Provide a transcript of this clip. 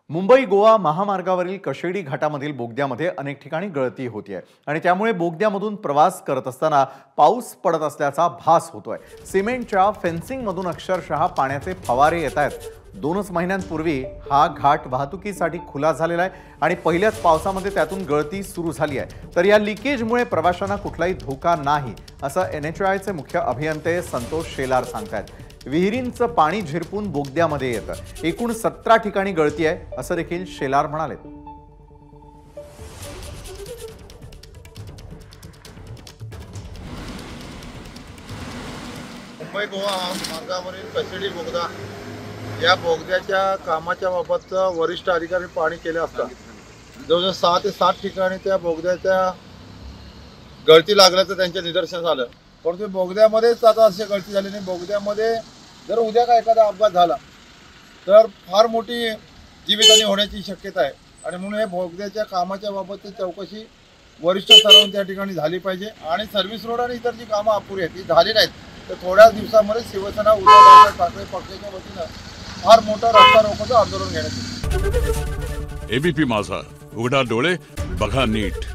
मुंबई गोवा महामार्गावरील कशेडी घाटामधील बोगद्यामध्ये अनेक ठिकाणी गळती होतीये आणि त्यामुळे बोगद्यामधून प्रवास करत असताना पाऊस पडत असल्याचा भास होतोय। सिमेंटच्या फेन्सिंगमधून अक्षरशः पाण्याचे फवारे येत आहेत। 2 महिन्यांपूर्वी हा घाट वाहतुकीसाठी खुला झालेला आहे आणि पहिल्याच पावसामध्ये त्यातून गळती सुरू झाली आहे। तर या लिकेजमुळे प्रवाशांना कुठलाही धोका नाही असं NHAIचे मुख्य अभियंते संतोष शेलार सांगतात। विहिरींचं पाणी झिरपून बोगद्यामध्ये येतं। एकूण 17 ठिकाणी गळती आहे असं देखील शेलार म्हणाले। मुंबई गोवा मार्गावरील कशेडी बोगदा या बोगद्याच्या कामाच्या बाबत वरिष्ठ अधिकारी पाहणी केले असता जवळजवळ 6 ते 7 ठिकाणी त्या बोगद्याच्या गळती लागल्याचं त्यांच्या निदर्शनास आलं। परंतु बोगद्यामध्येच आता अशी गळती झाली नाही। बोगद्यामध्ये जर उद्या का एखादा अपघात झाला तर फार मोठी जीवितहानी होण्याची शक्यता आहे आणि म्हणून हे बोगद्याच्या कामाच्या बाबतची चौकशी वरिष्ठ स्तरावर त्या ठिकाणी झाली पाहिजे आणि सर्व्हिस रोड आणि इतर जी कामं अपुरी आहेत ती झाली नाहीत तर थोड्याच दिवसामध्ये शिवसेना उद्धव ठाकरे पक्षाच्या वतीनं फार मोठं रस्ता रोकोचं आंदोलन घेण्यात येईल। ABP माझा, उघडा डोळे बघा नीट।